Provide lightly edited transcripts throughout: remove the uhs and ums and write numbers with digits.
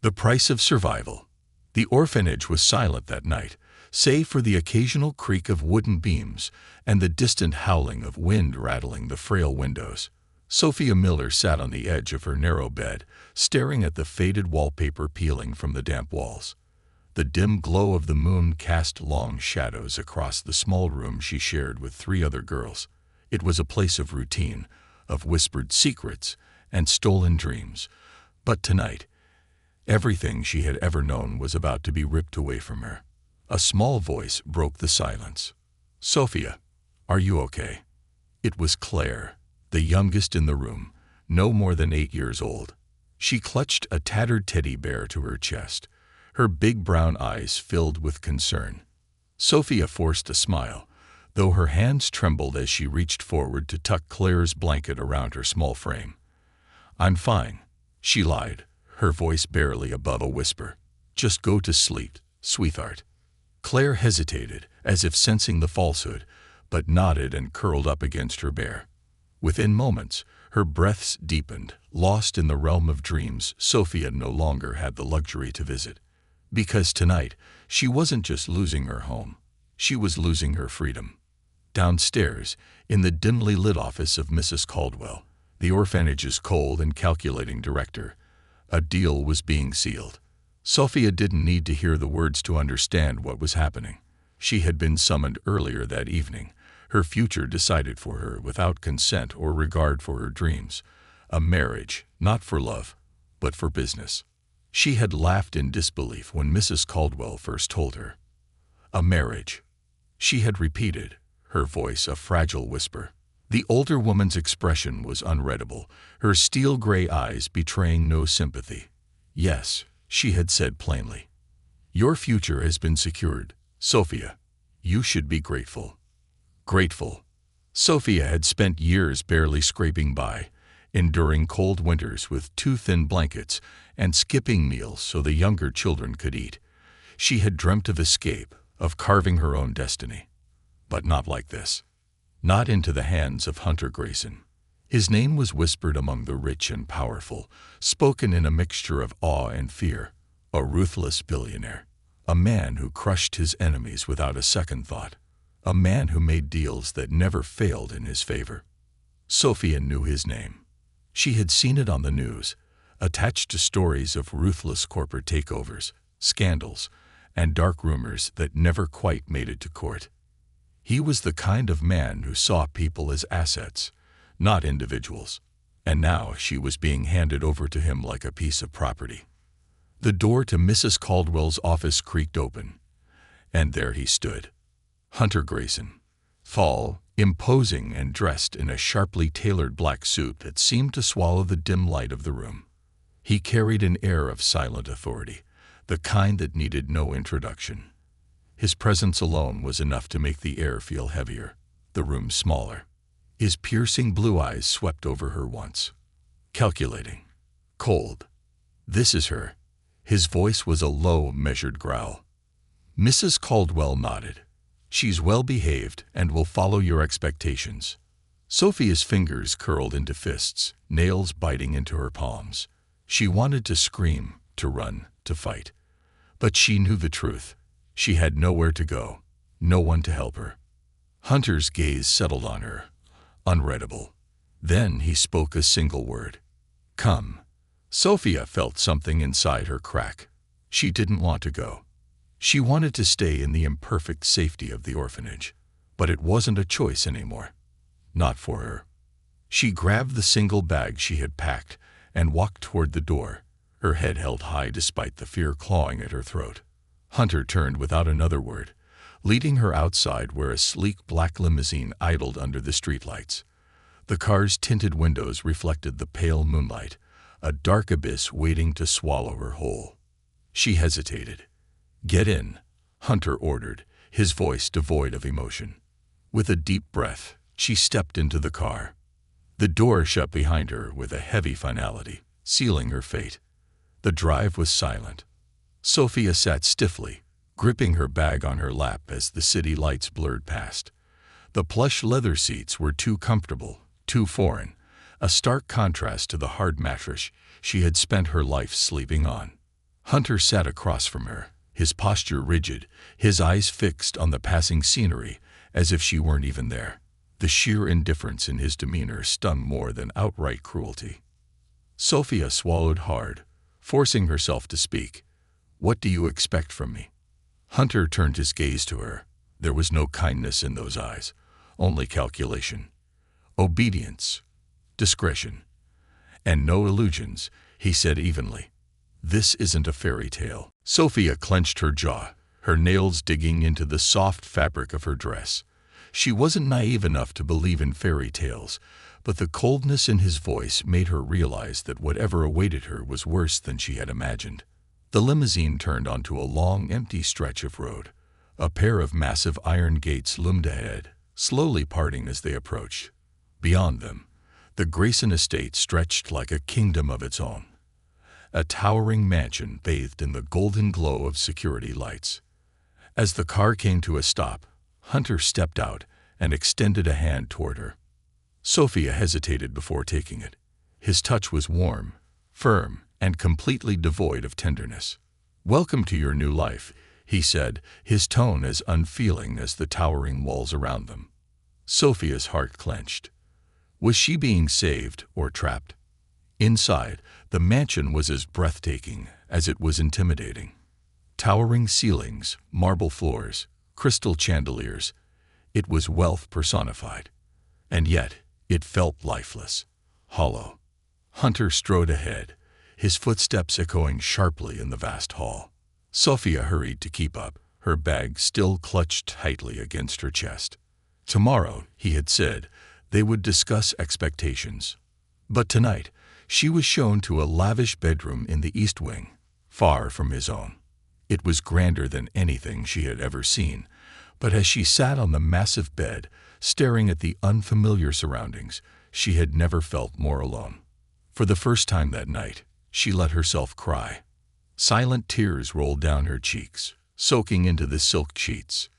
The price of survival. The orphanage was silent that night, save for the occasional creak of wooden beams and the distant howling of wind rattling the frail windows. Sophia Miller sat on the edge of her narrow bed, staring at the faded wallpaper peeling from the damp walls. The dim glow of the moon cast long shadows across the small room she shared with 3 other girls. It was a place of routine, of whispered secrets and stolen dreams. But tonight, everything she had ever known was about to be ripped away from her. A small voice broke the silence. "Sophia, are you okay?" It was Claire, the youngest in the room, no more than 8 years old. She clutched a tattered teddy bear to her chest, her big brown eyes filled with concern. Sophia forced a smile, though her hands trembled as she reached forward to tuck Claire's blanket around her small frame. "I'm fine," she lied, her voice barely above a whisper. "Just go to sleep, sweetheart." Claire hesitated, as if sensing the falsehood, but nodded and curled up against her bear. Within moments, her breaths deepened, lost in the realm of dreams Sophia no longer had the luxury to visit. Because tonight, she wasn't just losing her home, she was losing her freedom. Downstairs, in the dimly lit office of Mrs. Caldwell, the orphanage's cold and calculating director, a deal was being sealed. Sophia didn't need to hear the words to understand what was happening. She had been summoned earlier that evening, her future decided for her without consent or regard for her dreams. A marriage, not for love, but for business. She had laughed in disbelief when Mrs. Caldwell first told her. "A marriage," she had repeated, her voice a fragile whisper. The older woman's expression was unreadable, her steel-gray eyes betraying no sympathy. "Yes," she had said plainly. "Your future has been secured, Sophia. You should be grateful." Grateful. Sophia had spent years barely scraping by, enduring cold winters with 2 thin blankets and skipping meals so the younger children could eat. She had dreamt of escape, of carving her own destiny. But not like this. Not into the hands of Hunter Grayson. His name was whispered among the rich and powerful, spoken in a mixture of awe and fear. A ruthless billionaire. A man who crushed his enemies without a second thought. A man who made deals that never failed in his favor. Sophia knew his name. She had seen it on the news, attached to stories of ruthless corporate takeovers, scandals, and dark rumors that never quite made it to court. He was the kind of man who saw people as assets, not individuals, and now she was being handed over to him like a piece of property. The door to Mrs. Caldwell's office creaked open, and there he stood. Hunter Grayson, tall, imposing, and dressed in a sharply tailored black suit that seemed to swallow the dim light of the room. He carried an air of silent authority, the kind that needed no introduction. His presence alone was enough to make the air feel heavier, the room smaller. His piercing blue eyes swept over her once. Calculating. Cold. "This is her." His voice was a low, measured growl. Mrs. Caldwell nodded. "She's well behaved and will follow your expectations." Sophia's fingers curled into fists, nails biting into her palms. She wanted to scream, to run, to fight. But she knew the truth. She had nowhere to go, no one to help her. Hunter's gaze settled on her, unreadable. Then he spoke a single word. "Come." Sophia felt something inside her crack. She didn't want to go. She wanted to stay in the imperfect safety of the orphanage. But it wasn't a choice anymore. Not for her. She grabbed the single bag she had packed and walked toward the door, her head held high despite the fear clawing at her throat. Hunter turned without another word, leading her outside where a sleek black limousine idled under the streetlights. The car's tinted windows reflected the pale moonlight, a dark abyss waiting to swallow her whole. She hesitated. "Get in," Hunter ordered, his voice devoid of emotion. With a deep breath, she stepped into the car. The door shut behind her with a heavy finality, sealing her fate. The drive was silent. Sophia sat stiffly, gripping her bag on her lap as the city lights blurred past. The plush leather seats were too comfortable, too foreign, a stark contrast to the hard mattress she had spent her life sleeping on. Hunter sat across from her, his posture rigid, his eyes fixed on the passing scenery, as if she weren't even there. The sheer indifference in his demeanor stung more than outright cruelty. Sophia swallowed hard, forcing herself to speak. "What do you expect from me?" Hunter turned his gaze to her. There was no kindness in those eyes, only calculation. "Obedience, discretion, and no illusions," he said evenly. "This isn't a fairy tale." Sophia clenched her jaw, her nails digging into the soft fabric of her dress. She wasn't naive enough to believe in fairy tales, but the coldness in his voice made her realize that whatever awaited her was worse than she had imagined. The limousine turned onto a long, empty stretch of road. A pair of massive iron gates loomed ahead, slowly parting as they approached. Beyond them, the Grayson estate stretched like a kingdom of its own. A towering mansion bathed in the golden glow of security lights. As the car came to a stop, Hunter stepped out and extended a hand toward her. Sophia hesitated before taking it. His touch was warm, firm, and completely devoid of tenderness. "Welcome to your new life," he said, his tone as unfeeling as the towering walls around them. Sophia's heart clenched. Was she being saved or trapped? Inside, the mansion was as breathtaking as it was intimidating. Towering ceilings, marble floors, crystal chandeliers. It was wealth personified. And yet, it felt lifeless, hollow. Hunter strode ahead, his footsteps echoing sharply in the vast hall. Sophia hurried to keep up, her bag still clutched tightly against her chest. Tomorrow, he had said, they would discuss expectations. But tonight, she was shown to a lavish bedroom in the East Wing, far from his own. It was grander than anything she had ever seen, but as she sat on the massive bed, staring at the unfamiliar surroundings, she had never felt more alone. For the first time that night, she let herself cry. Silent tears rolled down her cheeks, soaking into the silk sheets.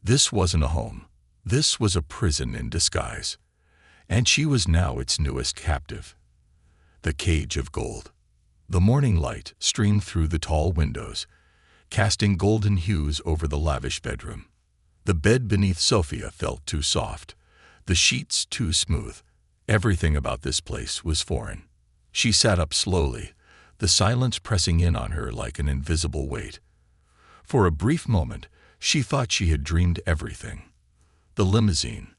This wasn't a home. This was a prison in disguise. And she was now its newest captive. The cage of gold. The morning light streamed through the tall windows, casting golden hues over the lavish bedroom. The bed beneath Sophia felt too soft, the sheets too smooth. Everything about this place was foreign. She sat up slowly, the silence pressing in on her like an invisible weight. For a brief moment, she thought she had dreamed everything. The limousine,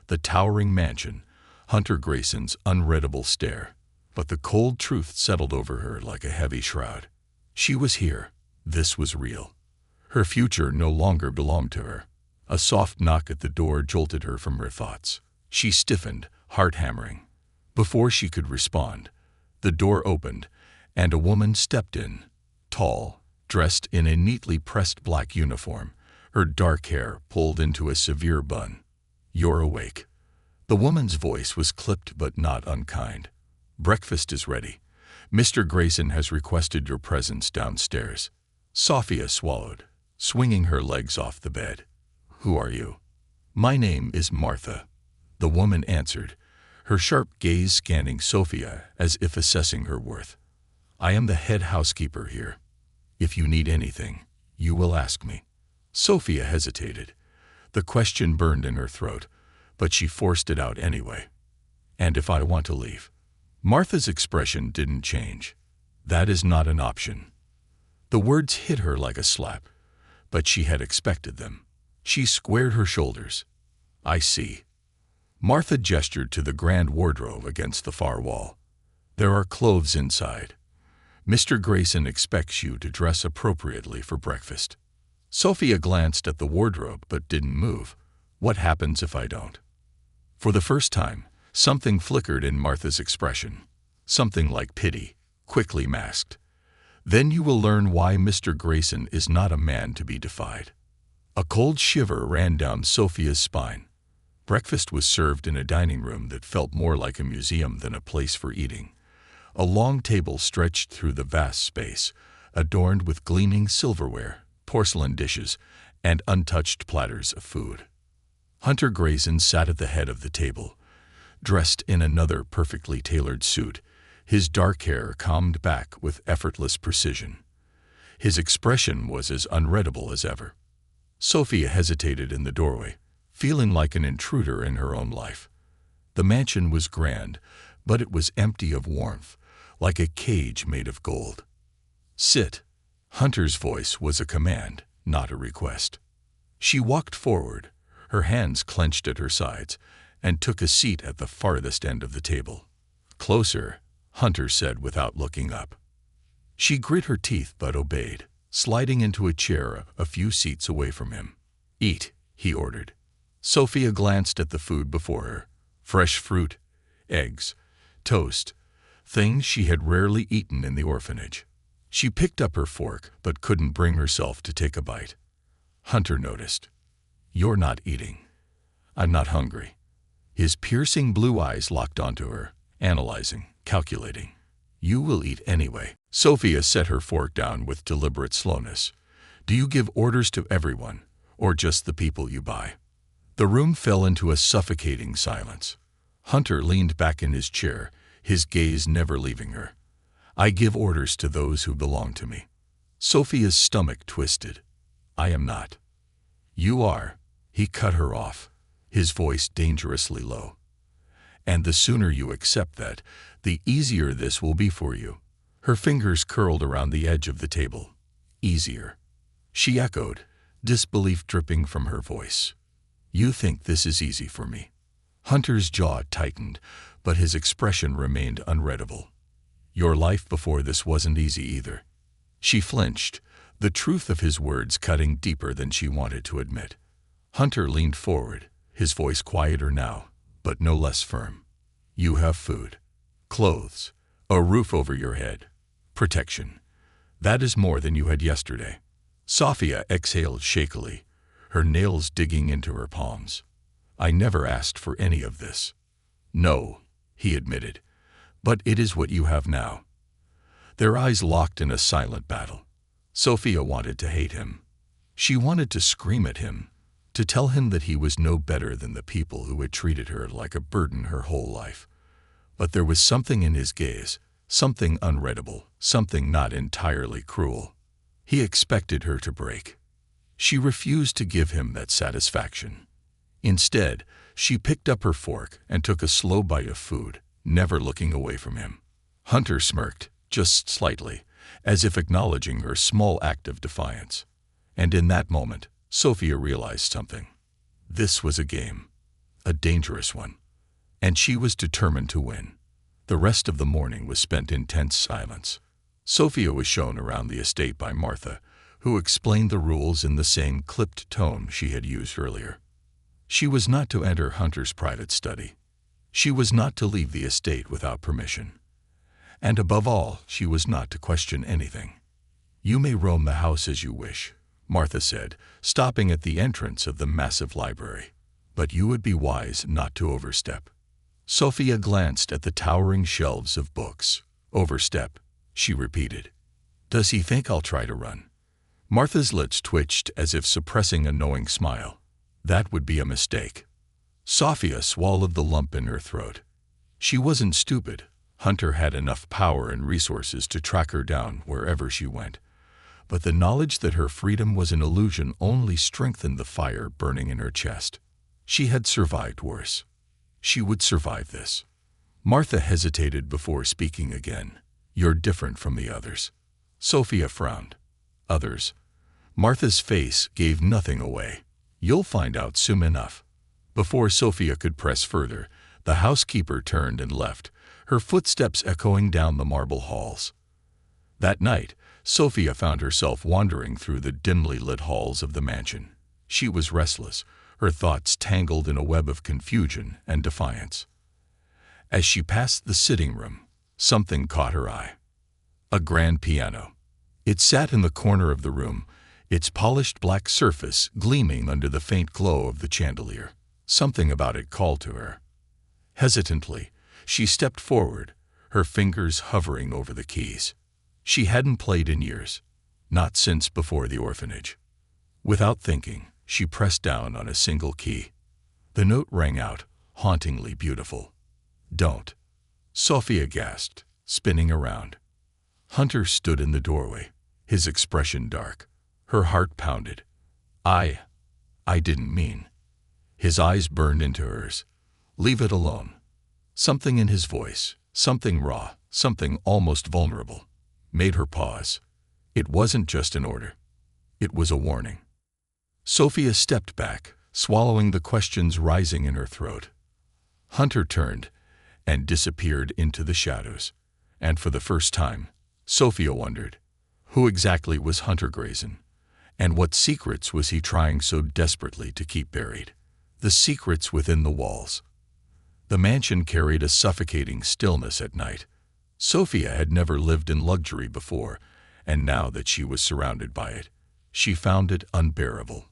the towering mansion, Hunter Grayson's unreadable stare. But the cold truth settled over her like a heavy shroud. She was here. This was real. Her future no longer belonged to her. A soft knock at the door jolted her from her thoughts. She stiffened, heart hammering. Before she could respond, the door opened, and a woman stepped in, tall, dressed in a neatly pressed black uniform, her dark hair pulled into a severe bun. "You're awake." The woman's voice was clipped but not unkind. "Breakfast is ready. Mr. Grayson has requested your presence downstairs." Sophia swallowed, swinging her legs off the bed. "Who are you?" "My name is Martha," the woman answered, her sharp gaze scanning Sophia as if assessing her worth. "I am the head housekeeper here. If you need anything, you will ask me." Sophia hesitated. The question burned in her throat, but she forced it out anyway. "And if I want to leave?" Martha's expression didn't change. "That is not an option." The words hit her like a slap, but she had expected them. She squared her shoulders. "I see." Martha gestured to the grand wardrobe against the far wall. "There are clothes inside. Mr. Grayson expects you to dress appropriately for breakfast." Sophia glanced at the wardrobe but didn't move. "What happens if I don't?" For the first time, something flickered in Martha's expression. Something like pity, quickly masked. "Then you will learn why Mr. Grayson is not a man to be defied." A cold shiver ran down Sophia's spine. Breakfast was served in a dining room that felt more like a museum than a place for eating. A long table stretched through the vast space, adorned with gleaming silverware, porcelain dishes, and untouched platters of food. Hunter Grayson sat at the head of the table, dressed in another perfectly tailored suit, his dark hair combed back with effortless precision. His expression was as unreadable as ever. Sophia hesitated in the doorway, feeling like an intruder in her own life. The mansion was grand, but it was empty of warmth, like a cage made of gold. "Sit." Hunter's voice was a command, not a request. She walked forward, her hands clenched at her sides, and took a seat at the farthest end of the table. "Closer," Hunter said without looking up. She grit her teeth but obeyed, sliding into a chair a few seats away from him. "Eat," he ordered. Sophia glanced at the food before her. Fresh fruit, eggs, toast, things she had rarely eaten in the orphanage. She picked up her fork but couldn't bring herself to take a bite. Hunter noticed. "You're not eating." "I'm not hungry." His piercing blue eyes locked onto her, analyzing, calculating. "You will eat anyway." Sophia set her fork down with deliberate slowness. "Do you give orders to everyone, or just the people you buy?" The room fell into a suffocating silence. Hunter leaned back in his chair, his gaze never leaving her. "I give orders to those who belong to me." Sophia's stomach twisted. "I am not." "You are." He cut her off, his voice dangerously low. "And the sooner you accept that, the easier this will be for you." Her fingers curled around the edge of the table. "Easier." She echoed, disbelief dripping from her voice. "You think this is easy for me?" Hunter's jaw tightened, but his expression remained unreadable. "Your life before this wasn't easy either." She flinched, the truth of his words cutting deeper than she wanted to admit. Hunter leaned forward, his voice quieter now, but no less firm. "You have food, clothes, a roof over your head, protection. That is more than you had yesterday." Sophia exhaled shakily, her nails digging into her palms. "I never asked for any of this." "No," he admitted, "but it is what you have now." Their eyes locked in a silent battle. Sophia wanted to hate him. She wanted to scream at him, to tell him that he was no better than the people who had treated her like a burden her whole life. But there was something in his gaze, something unreadable, something not entirely cruel. He expected her to break. She refused to give him that satisfaction. Instead, she picked up her fork and took a slow bite of food, never looking away from him. Hunter smirked, just slightly, as if acknowledging her small act of defiance. And in that moment, Sophia realized something. This was a game, a dangerous one, and she was determined to win. The rest of the morning was spent in tense silence. Sophia was shown around the estate by Martha, who explained the rules in the same clipped tone she had used earlier. She was not to enter Hunter's private study. She was not to leave the estate without permission. And above all, she was not to question anything. "You may roam the house as you wish," Martha said, stopping at the entrance of the massive library. "But you would be wise not to overstep." Sophia glanced at the towering shelves of books. "Overstep," she repeated. "Does he think I'll try to run?" Martha's lips twitched as if suppressing a knowing smile. "That would be a mistake." Sophia swallowed the lump in her throat. She wasn't stupid. Hunter had enough power and resources to track her down wherever she went. But the knowledge that her freedom was an illusion only strengthened the fire burning in her chest. She had survived worse. She would survive this. Martha hesitated before speaking again. "You're different from the others." Sophia frowned. "Others?" Martha's face gave nothing away. "You'll find out soon enough." Before Sophia could press further, the housekeeper turned and left, her footsteps echoing down the marble halls. That night, Sophia found herself wandering through the dimly lit halls of the mansion. She was restless, her thoughts tangled in a web of confusion and defiance. As she passed the sitting room, something caught her eye. A grand piano. It sat in the corner of the room, its polished black surface gleaming under the faint glow of the chandelier. Something about it called to her. Hesitantly, she stepped forward, her fingers hovering over the keys. She hadn't played in years, not since before the orphanage. Without thinking, she pressed down on a single key. The note rang out, hauntingly beautiful. "Don't." Sophia gasped, spinning around. Hunter stood in the doorway, his expression dark. Her heart pounded. I didn't mean. His eyes burned into hers. Leave it alone. Something in his voice, something raw, something almost vulnerable, made her pause. It wasn't just an order. It was a warning. Sophia stepped back, swallowing the questions rising in her throat. Hunter turned and disappeared into the shadows. And for the first time, Sophia wondered, who exactly was Hunter Grayson? And what secrets was he trying so desperately to keep buried? The secrets within the walls. The mansion carried a suffocating stillness at night. Sophia had never lived in luxury before, and now that she was surrounded by it, she found it unbearable.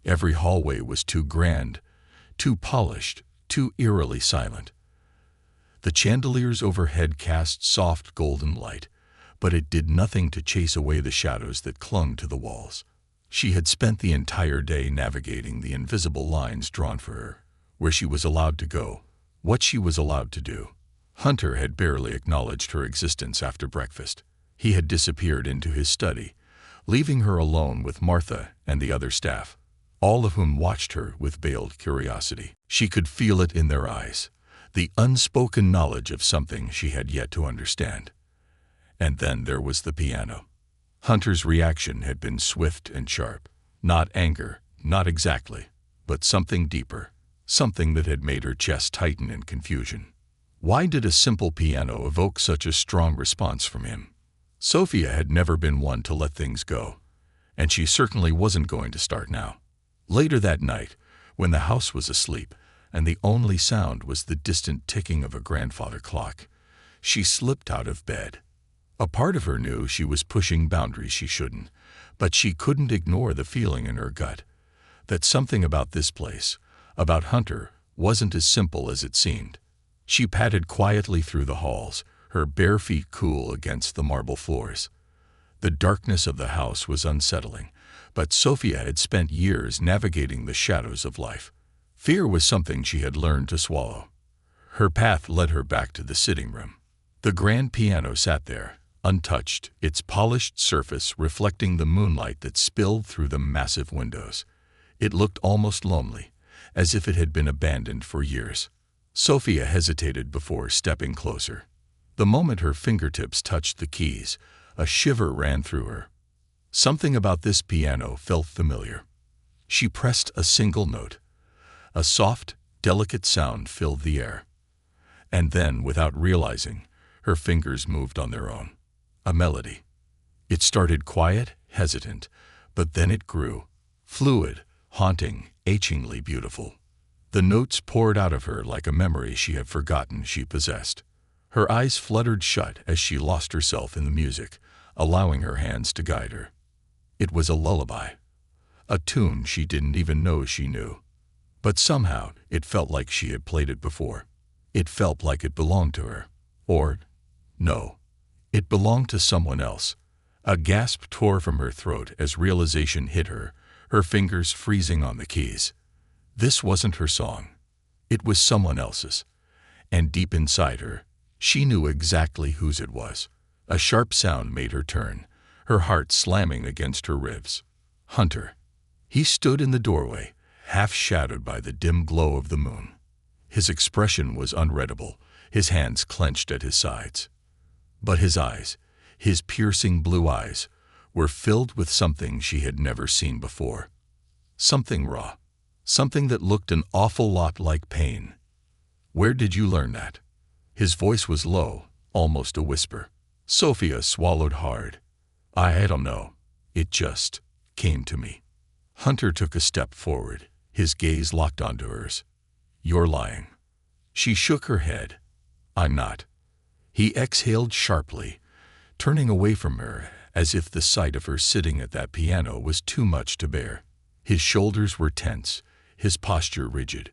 Every hallway was too grand, too polished, too eerily silent. The chandeliers overhead cast soft golden light, but it did nothing to chase away the shadows that clung to the walls. She had spent the entire day navigating the invisible lines drawn for her, where she was allowed to go, what she was allowed to do. Hunter had barely acknowledged her existence after breakfast. He had disappeared into his study, leaving her alone with Martha and the other staff, all of whom watched her with veiled curiosity. She could feel it in their eyes, the unspoken knowledge of something she had yet to understand. And then there was the piano. Hunter's reaction had been swift and sharp. Not anger, not exactly, but something deeper, something that had made her chest tighten in confusion. Why did a simple piano evoke such a strong response from him? Sophia had never been one to let things go, and she certainly wasn't going to start now. Later that night, when the house was asleep and the only sound was the distant ticking of a grandfather clock, she slipped out of bed. A part of her knew she was pushing boundaries she shouldn't, but she couldn't ignore the feeling in her gut that something about this place, about Hunter, wasn't as simple as it seemed. She padded quietly through the halls, her bare feet cool against the marble floors. The darkness of the house was unsettling, but Sophia had spent years navigating the shadows of life. Fear was something she had learned to swallow. Her path led her back to the sitting room. The grand piano sat there, untouched, its polished surface reflecting the moonlight that spilled through the massive windows. It looked almost lonely, as if it had been abandoned for years. Sophia hesitated before stepping closer. The moment her fingertips touched the keys, a shiver ran through her. Something about this piano felt familiar. She pressed a single note. A soft, delicate sound filled the air. And then, without realizing, her fingers moved on their own. A melody. It started quiet, hesitant, but then it grew, fluid, haunting, achingly beautiful. The notes poured out of her like a memory she had forgotten she possessed. Her eyes fluttered shut as she lost herself in the music, allowing her hands to guide her. It was a lullaby, a tune she didn't even know she knew. But somehow it felt like she had played it before. It felt like it belonged to her. Or, no, it belonged to someone else. A gasp tore from her throat as realization hit her, her fingers freezing on the keys. This wasn't her song. It was someone else's. And deep inside her, she knew exactly whose it was. A sharp sound made her turn, her heart slamming against her ribs. Hunter. He stood in the doorway, half shadowed by the dim glow of the moon. His expression was unreadable, his hands clenched at his sides. But his eyes, his piercing blue eyes, were filled with something she had never seen before. Something raw, something that looked an awful lot like pain. Where did you learn that? His voice was low, almost a whisper. Sophia swallowed hard. I don't know. It just came to me. Hunter took a step forward, his gaze locked onto hers. You're lying. She shook her head. I'm not. He exhaled sharply, turning away from her as if the sight of her sitting at that piano was too much to bear. His shoulders were tense, his posture rigid.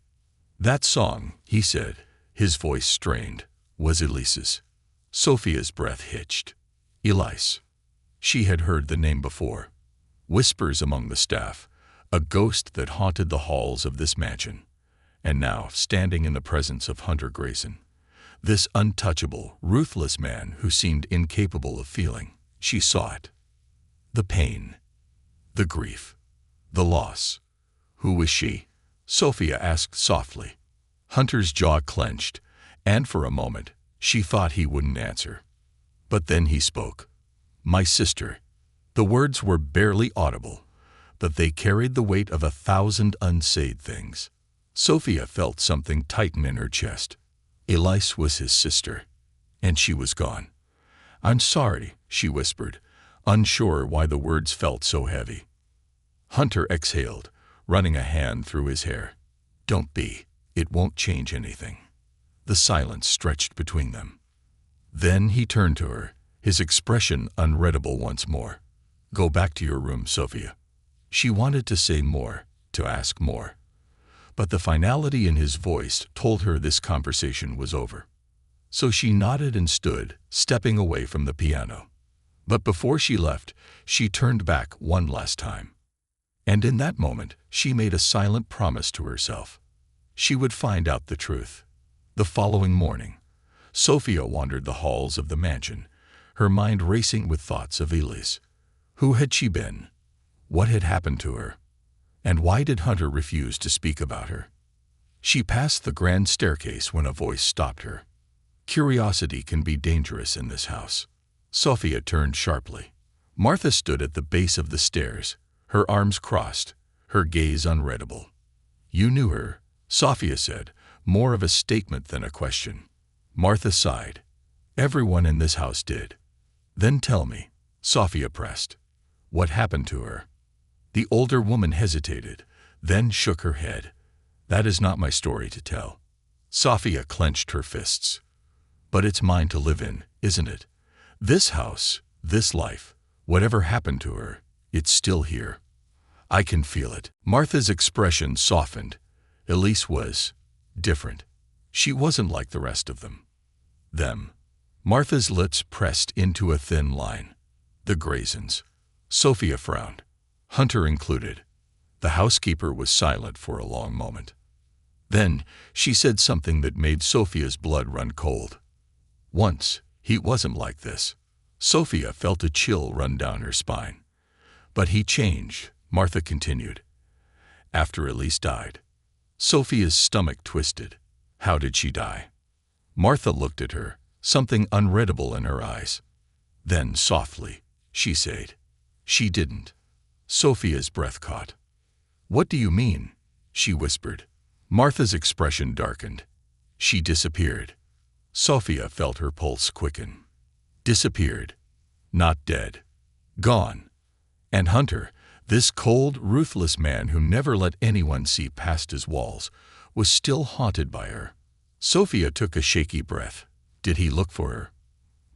That song, he said, his voice strained, was Elise's. Sophia's breath hitched. Elise. She had heard the name before. Whispers among the staff, a ghost that haunted the halls of this mansion. And now, standing in the presence of Hunter Grayson, this untouchable, ruthless man who seemed incapable of feeling, she saw it. The pain, the grief, the loss. Who was she? Sophia asked softly. Hunter's jaw clenched, and for a moment she thought he wouldn't answer. But then he spoke. My sister. The words were barely audible, but they carried the weight of 1,000 unsaid things. Sophia felt something tighten in her chest. Elise was his sister, and she was gone. I'm sorry, she whispered, unsure why the words felt so heavy. Hunter exhaled, running a hand through his hair. Don't be. It won't change anything. The silence stretched between them. Then he turned to her, his expression unreadable once more. Go back to your room, Sophia. She wanted to say more, to ask more. But the finality in his voice told her this conversation was over. So she nodded and stood, stepping away from the piano. But before she left, she turned back one last time. And in that moment, she made a silent promise to herself. She would find out the truth. The following morning, Sophia wandered the halls of the mansion, her mind racing with thoughts of Elise. Who had she been? What had happened to her? And why did Hunter refuse to speak about her? She passed the grand staircase when a voice stopped her. Curiosity can be dangerous in this house. Sophia turned sharply. Martha stood at the base of the stairs, her arms crossed, her gaze unreadable. You knew her, Sophia said, more of a statement than a question. Martha sighed. Everyone in this house did. Then tell me, Sophia pressed. What happened to her? The older woman hesitated, then shook her head. That is not my story to tell. Sophia clenched her fists. But it's mine to live in, isn't it? This house, this life, whatever happened to her, it's still here. I can feel it. Martha's expression softened. Elise was different. She wasn't like the rest of them. Martha's lips pressed into a thin line. The Graysons. Sophia frowned. Hunter included. The housekeeper was silent for a long moment. Then she said something that made Sophia's blood run cold. Once, he wasn't like this. Sophia felt a chill run down her spine. But he changed, Martha continued. After Elise died. Sophia's stomach twisted. How did she die? Martha looked at her, something unreadable in her eyes. Then, softly, she said, she didn't. Sophia's breath caught. What do you mean? She whispered. Martha's expression darkened. She disappeared. Sophia felt her pulse quicken. Disappeared. Not dead. Gone. And Hunter, this cold, ruthless man who never let anyone see past his walls, was still haunted by her. Sophia took a shaky breath. Did he look for her?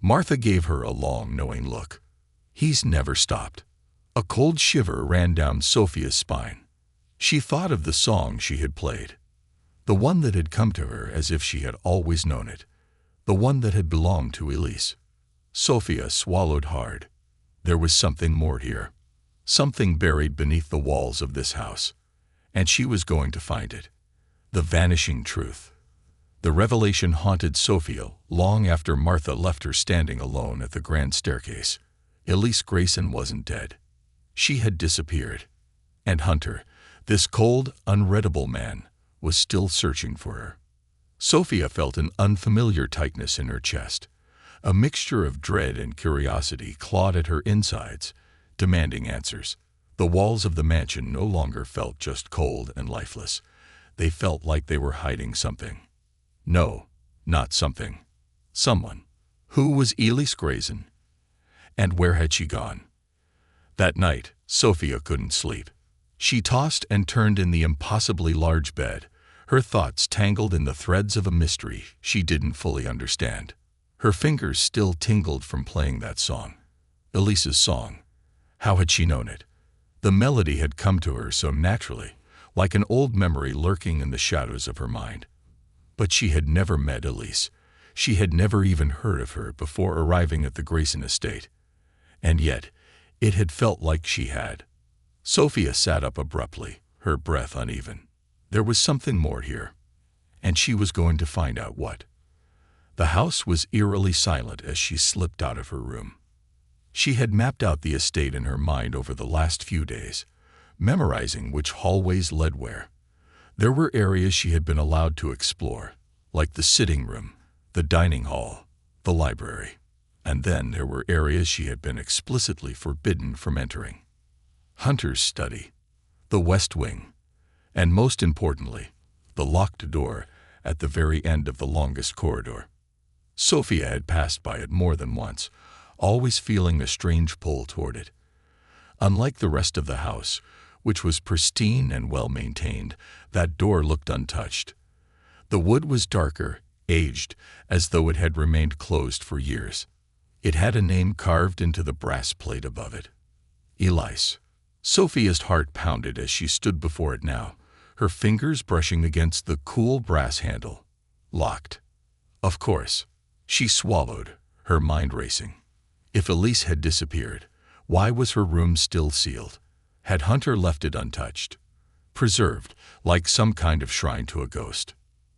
Martha gave her a long, knowing look. He's never stopped. A cold shiver ran down Sophia's spine. She thought of the song she had played. The one that had come to her as if she had always known it. The one that had belonged to Elise. Sophia swallowed hard. There was something more here. Something buried beneath the walls of this house. And she was going to find it. The vanishing truth. The revelation haunted Sophia long after Martha left her standing alone at the grand staircase. Elise Grayson wasn't dead. She had disappeared. And Hunter, this cold, unreadable man, was still searching for her. Sophia felt an unfamiliar tightness in her chest. A mixture of dread and curiosity clawed at her insides, demanding answers. The walls of the mansion no longer felt just cold and lifeless. They felt like they were hiding something. No, not something. Someone. Who was Elise Grayson? And where had she gone? That night, Sophia couldn't sleep. She tossed and turned in the impossibly large bed, her thoughts tangled in the threads of a mystery she didn't fully understand. Her fingers still tingled from playing that song. Elise's song. How had she known it? The melody had come to her so naturally, like an old memory lurking in the shadows of her mind. But she had never met Elise. She had never even heard of her before arriving at the Grayson estate. And yet, it had felt like she had. Sophia sat up abruptly, her breath uneven. There was something more here, and she was going to find out what. The house was eerily silent as she slipped out of her room. She had mapped out the estate in her mind over the last few days, memorizing which hallways led where. There were areas she had been allowed to explore, like the sitting room, the dining hall, the library. And then there were areas she had been explicitly forbidden from entering. Hunter's study, the West Wing, and most importantly, the locked door at the very end of the longest corridor. Sophia had passed by it more than once, always feeling a strange pull toward it. Unlike the rest of the house, which was pristine and well-maintained, that door looked untouched. The wood was darker, aged, as though it had remained closed for years. It had a name carved into the brass plate above it. Elise. Sophia's heart pounded as she stood before it now, her fingers brushing against the cool brass handle. Locked. Of course. She swallowed, her mind racing. If Elise had disappeared, why was her room still sealed? Had Hunter left it untouched, preserved, like some kind of shrine to a ghost?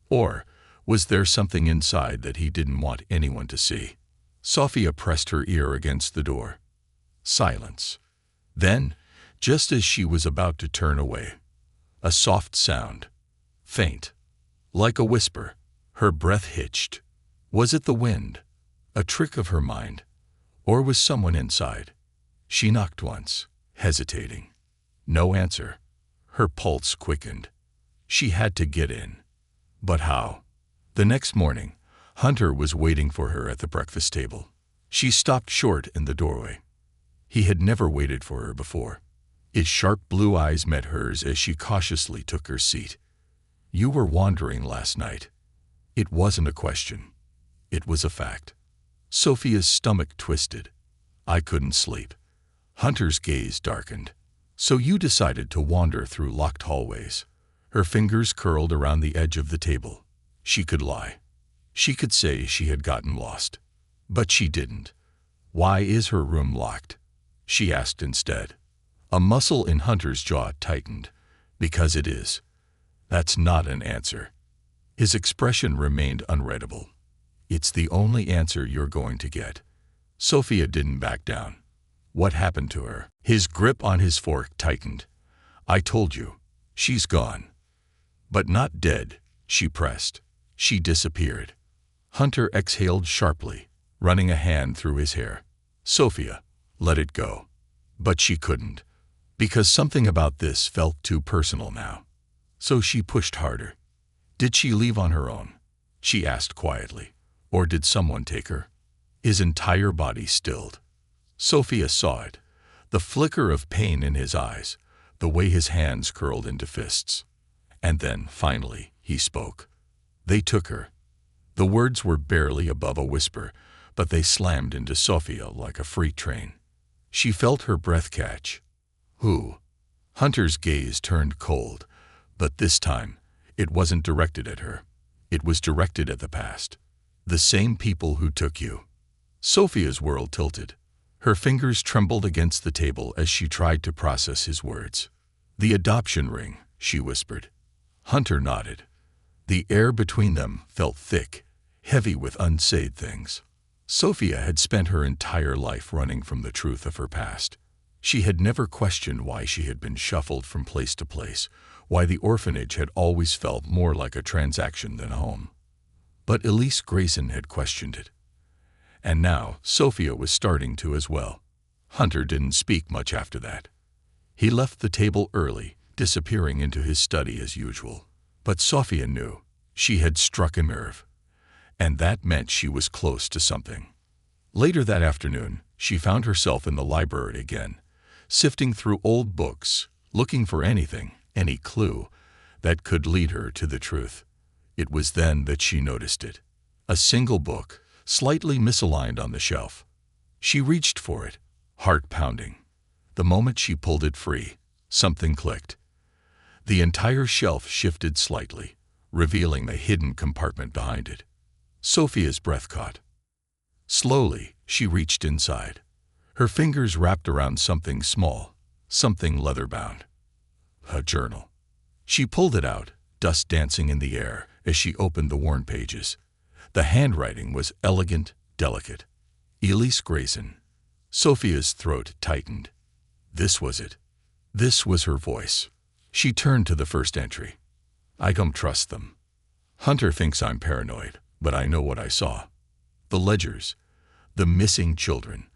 Or was there something inside that he didn't want anyone to see? Sophia pressed her ear against the door. Silence. Then, just as she was about to turn away, a soft sound. Faint. Like a whisper. Her breath hitched. Was it the wind? A trick of her mind? Or was someone inside? She knocked once, hesitating. No answer. Her pulse quickened. She had to get in. But how? The next morning, Hunter was waiting for her at the breakfast table. She stopped short in the doorway. He had never waited for her before. His sharp blue eyes met hers as she cautiously took her seat. You were wandering last night. It wasn't a question. It was a fact. Sophia's stomach twisted. I couldn't sleep. Hunter's gaze darkened. So you decided to wander through locked hallways. Her fingers curled around the edge of the table. She could lie. She could say she had gotten lost. But she didn't. Why is her room locked? She asked instead. A muscle in Hunter's jaw tightened. Because it is. That's not an answer. His expression remained unreadable. It's the only answer you're going to get. Sophia didn't back down. What happened to her? His grip on his fork tightened. I told you. She's gone. But not dead, she pressed. She disappeared. Hunter exhaled sharply, running a hand through his hair. Sophia, let it go. But she couldn't. Because something about this felt too personal now. So she pushed harder. Did she leave on her own? She asked quietly. Or did someone take her? His entire body stilled. Sophia saw it. The flicker of pain in his eyes, the way his hands curled into fists. And then, finally, he spoke. They took her. The words were barely above a whisper, but they slammed into Sophia like a freight train. She felt her breath catch. Who? Hunter's gaze turned cold, but this time, it wasn't directed at her. It was directed at the past. The same people who took you. Sophia's world tilted. Her fingers trembled against the table as she tried to process his words. The adoption ring, she whispered. Hunter nodded. The air between them felt thick, heavy with unsaid things. Sophia had spent her entire life running from the truth of her past. She had never questioned why she had been shuffled from place to place, why the orphanage had always felt more like a transaction than a home. But Elise Grayson had questioned it. And now Sophia was starting to as well. Hunter didn't speak much after that. He left the table early, disappearing into his study as usual. But Sophia knew she had struck a nerve. And that meant she was close to something. Later that afternoon, she found herself in the library again, sifting through old books, looking for anything, any clue, that could lead her to the truth. It was then that she noticed it. A single book, slightly misaligned on the shelf. She reached for it, heart pounding. The moment she pulled it free, something clicked. The entire shelf shifted slightly, revealing the hidden compartment behind it. Sophia's breath caught. Slowly, she reached inside. Her fingers wrapped around something small, something leather-bound. A journal. She pulled it out, dust dancing in the air as she opened the worn pages. The handwriting was elegant, delicate. Elise Grayson. Sophia's throat tightened. This was it. This was her voice. She turned to the first entry. I don't trust them. Hunter thinks I'm paranoid, but I know what I saw. The ledgers, the missing children,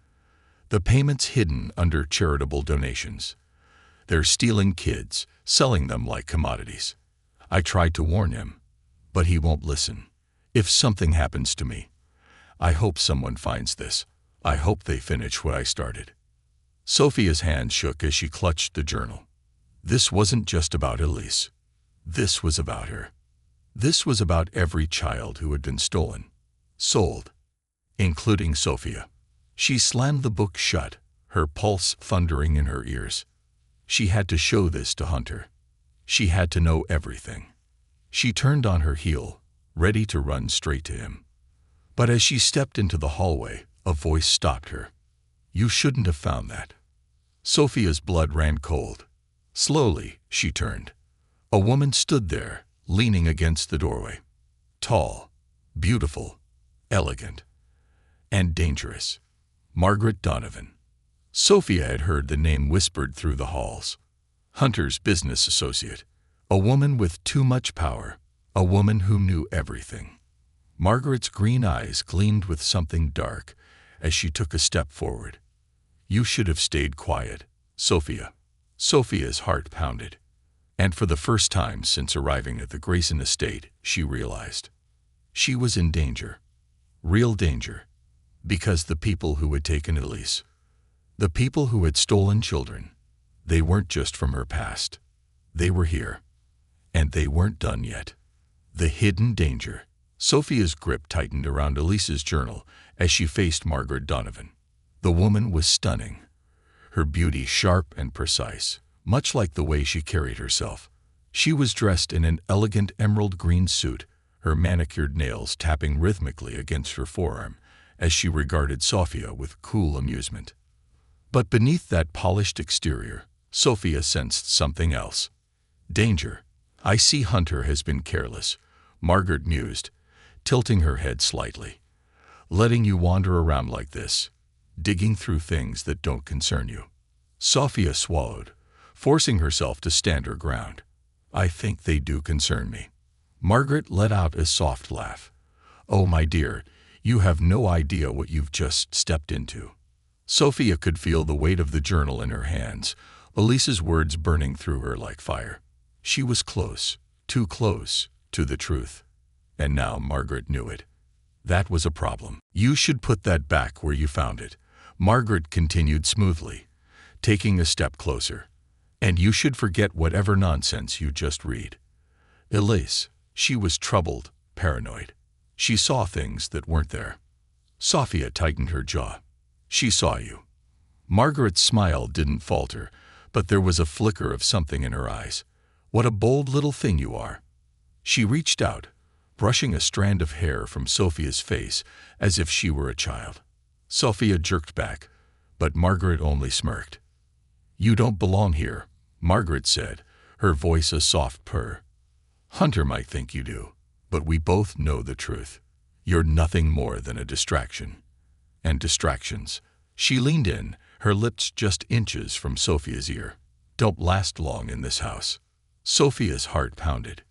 the payments hidden under charitable donations. They're stealing kids, selling them like commodities. I tried to warn him, but he won't listen. If something happens to me, I hope someone finds this. I hope they finish what I started. Sophia's hand shook as she clutched the journal. This wasn't just about Elise. This was about her. This was about every child who had been stolen, sold, including Sophia. She slammed the book shut, her pulse thundering in her ears. She had to show this to Hunter. She had to know everything. She turned on her heel, ready to run straight to him. But as she stepped into the hallway, a voice stopped her. You shouldn't have found that. Sophia's blood ran cold. Slowly, she turned. A woman stood there, leaning against the doorway. Tall, beautiful, elegant, and dangerous. Margaret Donovan. Sophia had heard the name whispered through the halls. Hunter's business associate. A woman with too much power. A woman who knew everything. Margaret's green eyes gleamed with something dark as she took a step forward. You should have stayed quiet, Sophia. Sophia's heart pounded. And for the first time since arriving at the Grayson estate, she realized. She was in danger. Real danger. Because the people who had taken Elise, the people who had stolen children, they weren't just from her past. They were here. And they weren't done yet. The hidden danger. Sophia's grip tightened around Elise's journal as she faced Margaret Donovan. The woman was stunning. Her beauty sharp and precise, much like the way she carried herself. She was dressed in an elegant emerald green suit, her manicured nails tapping rhythmically against her forearm as she regarded Sophia with cool amusement. But beneath that polished exterior, Sophia sensed something else. Danger. I see Hunter has been careless, Margaret mused, tilting her head slightly. Letting you wander around like this, digging through things that don't concern you. Sophia swallowed, forcing herself to stand her ground. I think they do concern me. Margaret let out a soft laugh. Oh, my dear, you have no idea what you've just stepped into. Sophia could feel the weight of the journal in her hands, Elise's words burning through her like fire. She was close, too close, to the truth. And now Margaret knew it. That was a problem. You should put that back where you found it, Margaret continued smoothly, taking a step closer. And you should forget whatever nonsense you just read. Elise, she was troubled, paranoid. She saw things that weren't there. Sophia tightened her jaw. She saw you. Margaret's smile didn't falter, but there was a flicker of something in her eyes. What a bold little thing you are. She reached out, brushing a strand of hair from Sophia's face as if she were a child. Sophia jerked back, but Margaret only smirked. You don't belong here, Margaret said, her voice a soft purr. Hunter might think you do, but we both know the truth. You're nothing more than a distraction. And distractions. She leaned in, her lips just inches from Sophia's ear. Don't last long in this house. Sophia's heart pounded.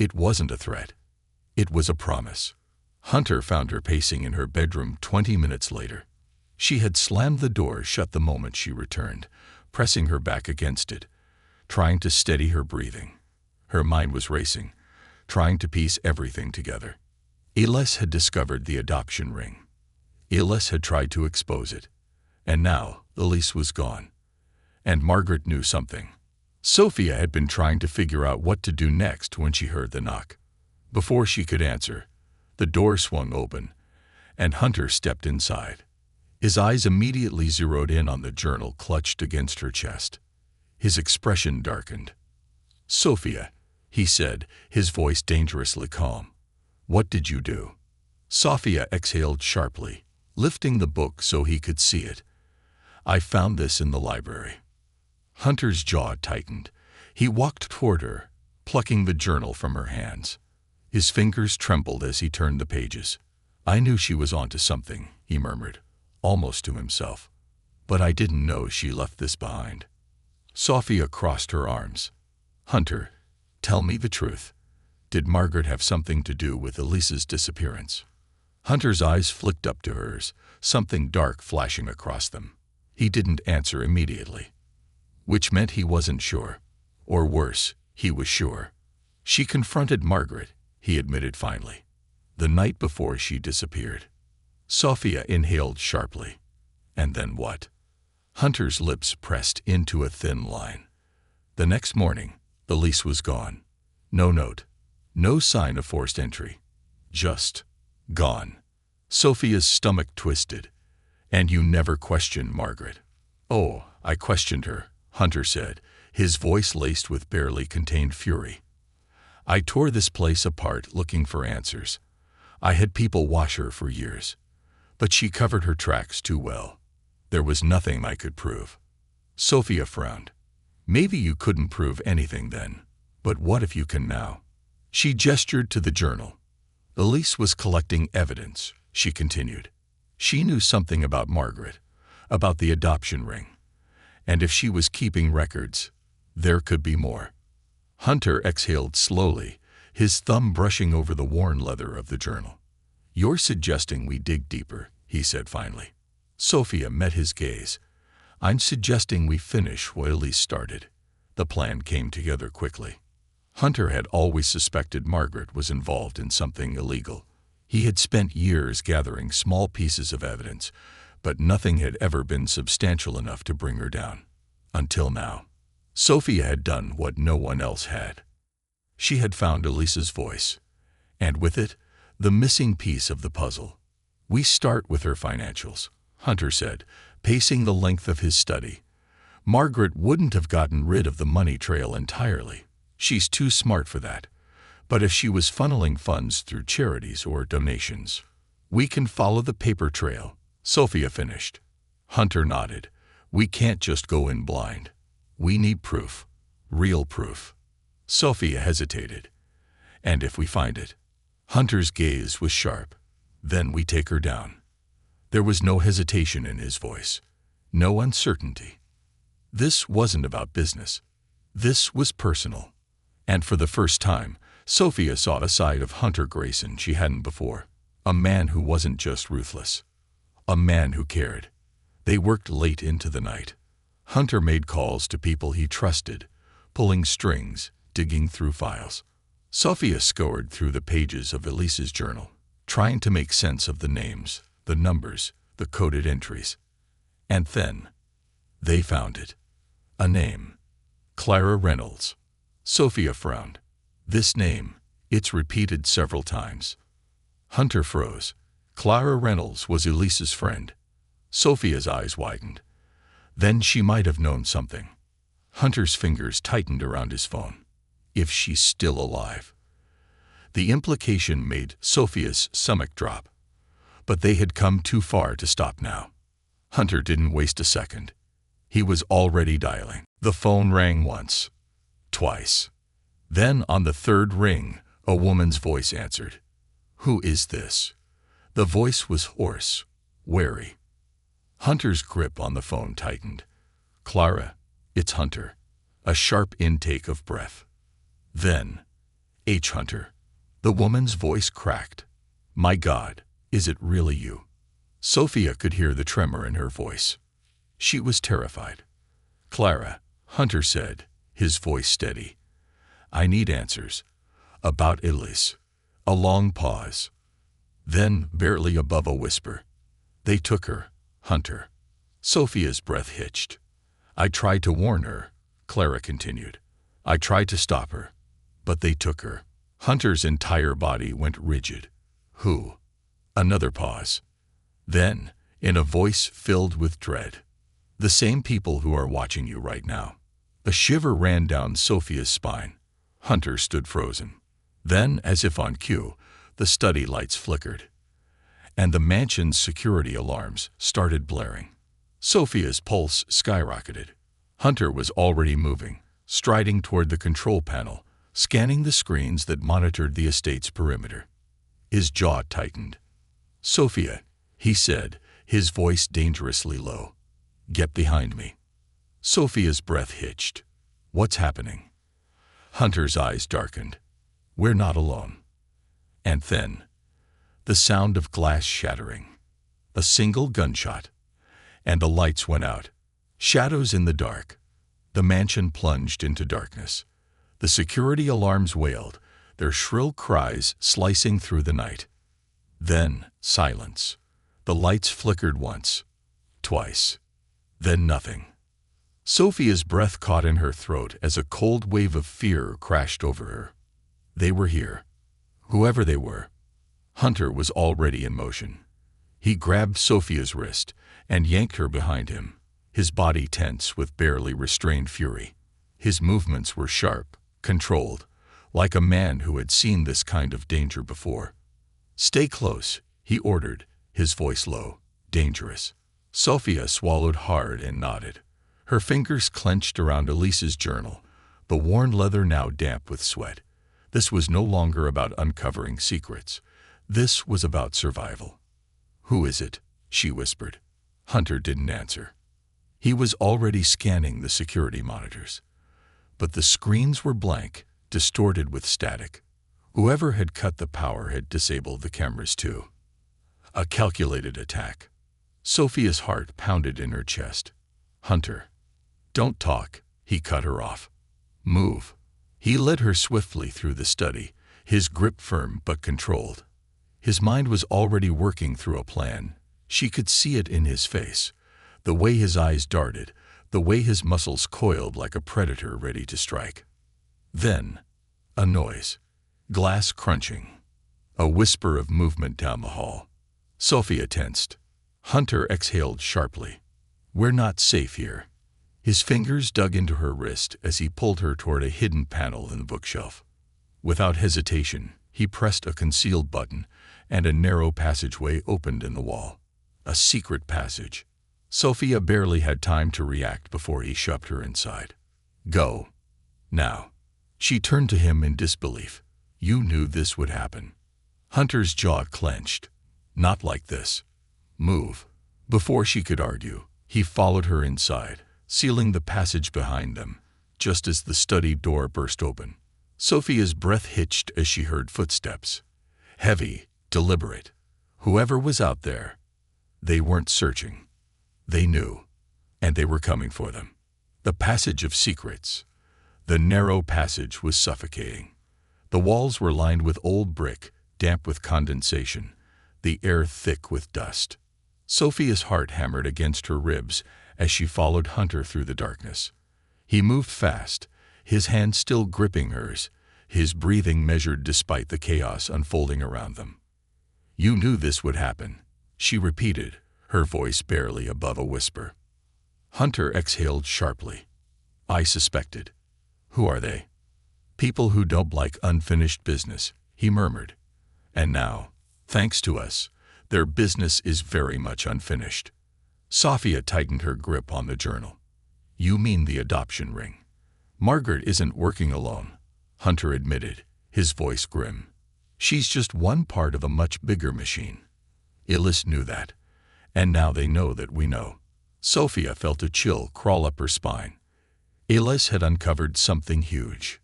It wasn't a threat. It was a promise. Hunter found her pacing in her bedroom 20 minutes later. She had slammed the door shut the moment she returned, pressing her back against it, trying to steady her breathing. Her mind was racing, trying to piece everything together. Elise had discovered the adoption ring. Elise had tried to expose it. And now Elise was gone. And Margaret knew something. Sophia had been trying to figure out what to do next when she heard the knock. Before she could answer, the door swung open, and Hunter stepped inside. His eyes immediately zeroed in on the journal clutched against her chest. His expression darkened. Sophia, he said, his voice dangerously calm. What did you do? Sophia exhaled sharply, lifting the book so he could see it. I found this in the library. Hunter's jaw tightened. He walked toward her, plucking the journal from her hands. His fingers trembled as he turned the pages. I knew she was onto something, he murmured, almost to himself. But I didn't know she left this behind. Sophia crossed her arms. Hunter, tell me the truth. Did Margaret have something to do with Elise's disappearance? Hunter's eyes flicked up to hers, something dark flashing across them. He didn't answer immediately, which meant he wasn't sure. Or worse, he was sure. She confronted Margaret, he admitted finally, the night before she disappeared. Sophia inhaled sharply. And then what? Hunter's lips pressed into a thin line. The next morning, Elise was gone. No note. No sign of forced entry. Just gone. Sophia's stomach twisted. And you never questioned Margaret? Oh, I questioned her, Hunter said, his voice laced with barely contained fury. I tore this place apart looking for answers. I had people watch her for years. But she covered her tracks too well. There was nothing I could prove. Sophia frowned. Maybe you couldn't prove anything then. But what if you can now? She gestured to the journal. Elise was collecting evidence, she continued. She knew something about Margaret, about the adoption ring. And if she was keeping records, there could be more. Hunter exhaled slowly, his thumb brushing over the worn leather of the journal. You're suggesting we dig deeper, he said finally. Sophia met his gaze. I'm suggesting we finish what Elise started. The plan came together quickly. Hunter had always suspected Margaret was involved in something illegal. He had spent years gathering small pieces of evidence, but nothing had ever been substantial enough to bring her down. Until now. Sophia had done what no one else had. She had found Elise's voice, and with it, the missing piece of the puzzle. We start with her financials, Hunter said, pacing the length of his study. Margaret wouldn't have gotten rid of the money trail entirely. She's too smart for that. But if she was funneling funds through charities or donations, we can follow the paper trail, Sophia finished. Hunter nodded. We can't just go in blind. We need proof. Real proof. Sophia hesitated. And if we find it? Hunter's gaze was sharp. Then we take her down. There was no hesitation in his voice. No uncertainty. This wasn't about business. This was personal. And for the first time, Sophia saw a side of Hunter Grayson she hadn't before. A man who wasn't just ruthless. A man who cared. They worked late into the night. Hunter made calls to people he trusted, pulling strings, digging through files. Sophia scoured through the pages of Elise's journal, trying to make sense of the names, the numbers, the coded entries. And then, they found it. A name. Clara Reynolds. Sophia frowned. This name, it's repeated several times. Hunter froze. Clara Reynolds was Elise's friend. Sophia's eyes widened. Then she might have known something. Hunter's fingers tightened around his phone. If she's still alive. The implication made Sophia's stomach drop. But they had come too far to stop now. Hunter didn't waste a second. He was already dialing. The phone rang once. Twice. Then on the third ring, a woman's voice answered. Who is this? The voice was hoarse, wary. Hunter's grip on the phone tightened. Clara, it's Hunter. A sharp intake of breath. Then, H. Hunter. The woman's voice cracked. My God, is it really you? Sophia could hear the tremor in her voice. She was terrified. Clara, Hunter said, his voice steady. I need answers. About Elise. A long pause. Then, barely above a whisper. They took her, Hunter. Sophia's breath hitched. I tried to warn her, Clara continued. I tried to stop her. But they took her. Hunter's entire body went rigid. Who? Another pause. Then, in a voice filled with dread. The same people who are watching you right now. A shiver ran down Sophia's spine. Hunter stood frozen. Then, as if on cue, the study lights flickered. And the mansion's security alarms started blaring. Sophia's pulse skyrocketed. Hunter was already moving, striding toward the control panel, scanning the screens that monitored the estate's perimeter. His jaw tightened. Sophia, he said, his voice dangerously low. Get behind me. Sophia's breath hitched. What's happening? Hunter's eyes darkened. We're not alone. And then, the sound of glass shattering. A single gunshot. And the lights went out. Shadows in the dark. The mansion plunged into darkness. The security alarms wailed, their shrill cries slicing through the night. Then, silence. The lights flickered once, twice. Then nothing. Sophia's breath caught in her throat as a cold wave of fear crashed over her. They were here. Whoever they were. Hunter was already in motion. He grabbed Sophia's wrist and yanked her behind him, his body tense with barely restrained fury. His movements were sharp, controlled, like a man who had seen this kind of danger before. Stay close, he ordered, his voice low, dangerous. Sophia swallowed hard and nodded. Her fingers clenched around Elise's journal, the worn leather now damp with sweat. This was no longer about uncovering secrets. This was about survival. Who is it? She whispered. Hunter didn't answer. He was already scanning the security monitors. But the screens were blank, distorted with static. Whoever had cut the power had disabled the cameras too. A calculated attack. Sophia's heart pounded in her chest. Hunter. Don't talk, he cut her off. Move. He led her swiftly through the study, his grip firm but controlled. His mind was already working through a plan. She could see it in his face, the way his eyes darted, the way his muscles coiled like a predator ready to strike. Then, a noise. Glass crunching. A whisper of movement down the hall. Sophia tensed. Hunter exhaled sharply. We're not safe here. His fingers dug into her wrist as he pulled her toward a hidden panel in the bookshelf. Without hesitation, he pressed a concealed button, and a narrow passageway opened in the wall. A secret passage. Sophia barely had time to react before he shoved her inside. Go. Now. She turned to him in disbelief. You knew this would happen. Hunter's jaw clenched. Not like this. Move. Before she could argue, he followed her inside, sealing the passage behind them, just as the study door burst open. Sophia's breath hitched as she heard footsteps. Heavy, deliberate. Whoever was out there. They weren't searching. They knew, and they were coming for them. The passage of secrets. The narrow passage was suffocating. The walls were lined with old brick, damp with condensation, the air thick with dust. Sophia's heart hammered against her ribs as she followed Hunter through the darkness. He moved fast, his hand still gripping hers, his breathing measured despite the chaos unfolding around them. You knew this would happen, she repeated, her voice barely above a whisper. Hunter exhaled sharply. I suspected. Who are they? People who don't like unfinished business, he murmured. And now, thanks to us, their business is very much unfinished. Sophia tightened her grip on the journal. You mean the adoption ring. Margaret isn't working alone, Hunter admitted, his voice grim. She's just one part of a much bigger machine. Ellis knew that, and now they know that we know. Sophia felt a chill crawl up her spine. Ellis had uncovered something huge,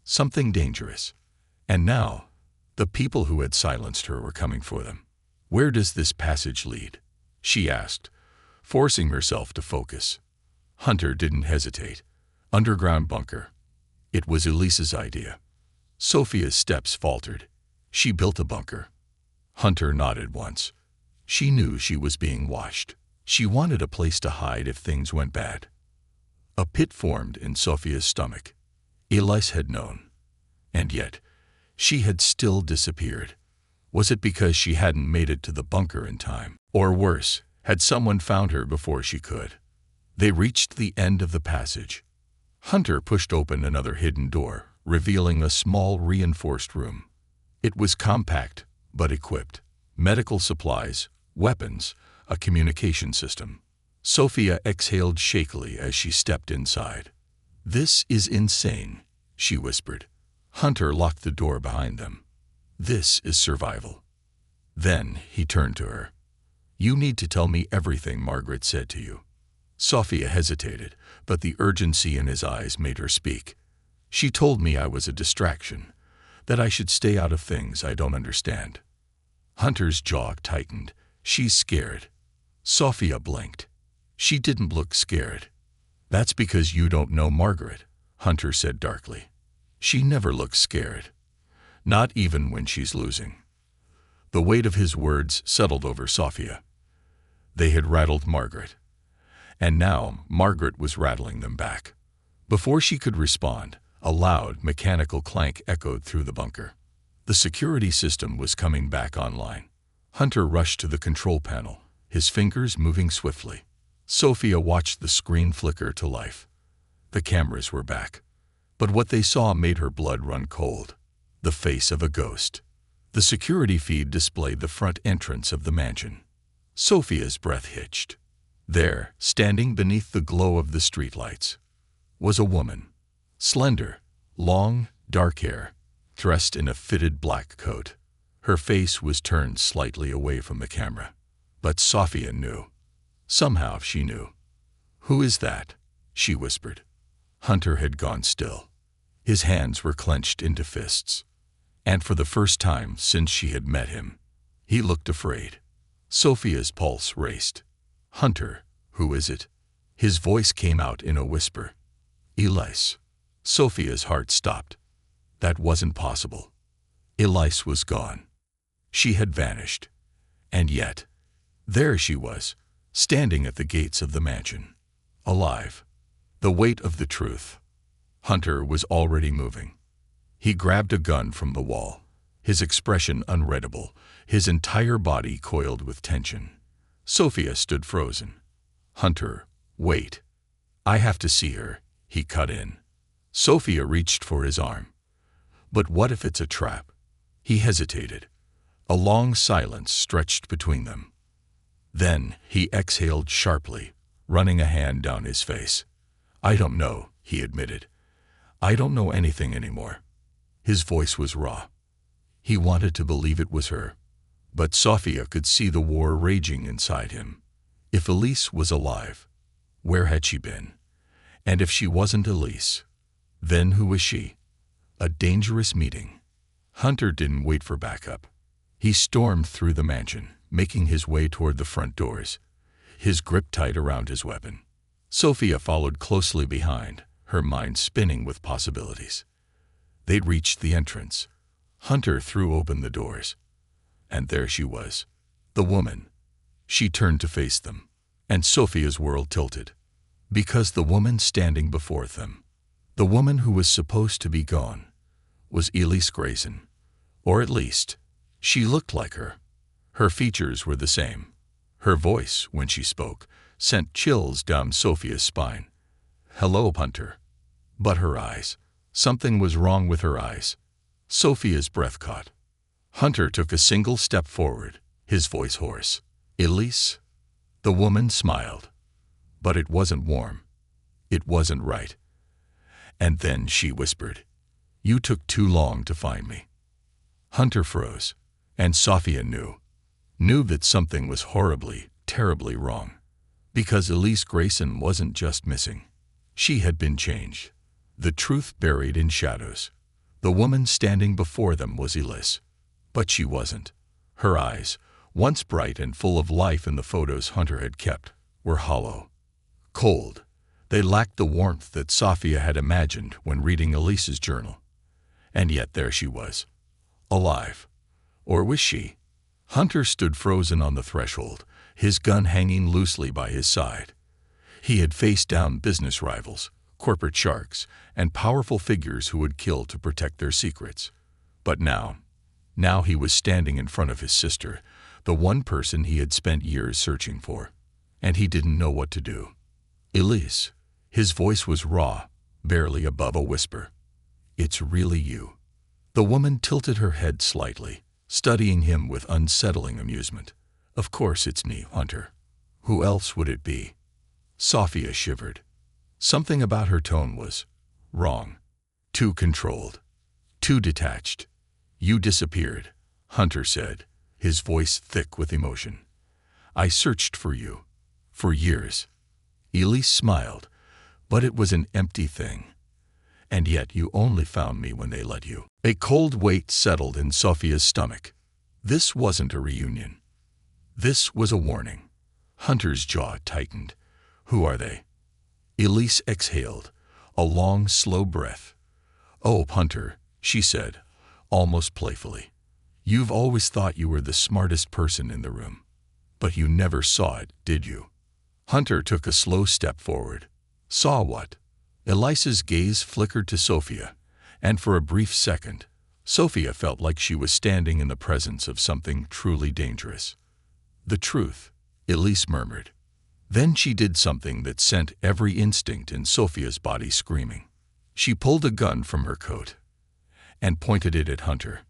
something dangerous, and now the people who had silenced her were coming for them. Where does this passage lead? She asked, forcing herself to focus. Hunter didn't hesitate. Underground bunker. It was Elise's idea. Sophia's steps faltered. She built a bunker. Hunter nodded once. She knew she was being watched. She wanted a place to hide if things went bad. A pit formed in Sophia's stomach. Elise had known. And yet, she had still disappeared. Was it because she hadn't made it to the bunker in time? Or worse, had someone found her before she could? They reached the end of the passage. Hunter pushed open another hidden door, revealing a small reinforced room. It was compact, but equipped. Medical supplies, weapons, a communication system. Sophia exhaled shakily as she stepped inside. This is insane, she whispered. Hunter locked the door behind them. This is survival. Then he turned to her. You need to tell me everything Margaret said to you. Sophia hesitated, but the urgency in his eyes made her speak. She told me I was a distraction, that I should stay out of things I don't understand. Hunter's jaw tightened. She's scared. Sophia blinked. She didn't look scared. That's because you don't know Margaret, Hunter said darkly. She never looks scared. Not even when she's losing. The weight of his words settled over Sophia. They had rattled Margaret. And now Margaret was rattling them back. Before she could respond, a loud, mechanical clank echoed through the bunker. The security system was coming back online. Hunter rushed to the control panel, his fingers moving swiftly. Sophia watched the screen flicker to life. The cameras were back. But what they saw made her blood run cold. The face of a ghost. The security feed displayed the front entrance of the mansion. Sophia's breath hitched. There, standing beneath the glow of the streetlights, was a woman. Slender, long, dark hair, dressed in a fitted black coat. Her face was turned slightly away from the camera. But Sophia knew. Somehow she knew. "Who is that?" she whispered. Hunter had gone still. His hands were clenched into fists. And for the first time since she had met him, he looked afraid. Sophia's pulse raced. "Hunter, who is it?" His voice came out in a whisper. "Elise." Sophia's heart stopped. That wasn't possible. Elise was gone. She had vanished. And yet, there she was, standing at the gates of the mansion. Alive. The weight of the truth. Hunter was already moving. He grabbed a gun from the wall, his expression unreadable, his entire body coiled with tension. Sophia stood frozen. "Hunter, wait. I have to see her," he cut in. Sophia reached for his arm. "But what if it's a trap?" He hesitated. A long silence stretched between them. Then he exhaled sharply, running a hand down his face. "I don't know," he admitted. "I don't know anything anymore." His voice was raw. He wanted to believe it was her. But Sophia could see the war raging inside him. If Elise was alive, where had she been? And if she wasn't Elise, then who was she? A dangerous meeting. Hunter didn't wait for backup. He stormed through the mansion, making his way toward the front doors, his grip tight around his weapon. Sophia followed closely behind, her mind spinning with possibilities. They'd reached the entrance. Hunter threw open the doors. And there she was, the woman. She turned to face them, and Sophia's world tilted. Because the woman standing before them, the woman who was supposed to be gone, was Elise Grayson. Or at least, she looked like her. Her features were the same. Her voice, when she spoke, sent chills down Sophia's spine. "Hello, Hunter." But her eyes. Something was wrong with her eyes. Sophia's breath caught. Hunter took a single step forward, his voice hoarse. "Elise?" The woman smiled. But it wasn't warm. It wasn't right. And then she whispered, "You took too long to find me." Hunter froze, and Sophia knew that something was horribly, terribly wrong. Because Elise Grayson wasn't just missing. She had been changed. The truth buried in shadows. The woman standing before them was Elise. But she wasn't. Her eyes, once bright and full of life in the photos Hunter had kept, were hollow. Cold. They lacked the warmth that Sophia had imagined when reading Elise's journal. And yet there she was. Alive. Or was she? Hunter stood frozen on the threshold, his gun hanging loosely by his side. He had faced down business rivals, corporate sharks, and powerful figures who would kill to protect their secrets. But now he was standing in front of his sister, the one person he had spent years searching for. And he didn't know what to do. "Elise." His voice was raw, barely above a whisper. "It's really you." The woman tilted her head slightly, studying him with unsettling amusement. "Of course it's me, Hunter. Who else would it be?" Sophia shivered. Something about her tone was wrong. Too controlled. Too detached. "You disappeared," Hunter said, his voice thick with emotion. "I searched for you. For years. Elise smiled, but it was an empty thing. And yet you only found me when they let you. A cold weight settled in Sophia's stomach. This wasn't a reunion. This was a warning. Hunter's jaw tightened. Who are they? Elise exhaled, a long, slow breath. Oh, Hunter, she said, almost playfully. You've always thought you were the smartest person in the room. But you never saw it, did you? Hunter took a slow step forward. Saw what? Elisa's gaze flickered to Sophia, and for a brief second, Sophia felt like she was standing in the presence of something truly dangerous. The truth, Elise murmured. Then she did something that sent every instinct in Sophia's body screaming. She pulled a gun from her coat and pointed it at Hunter.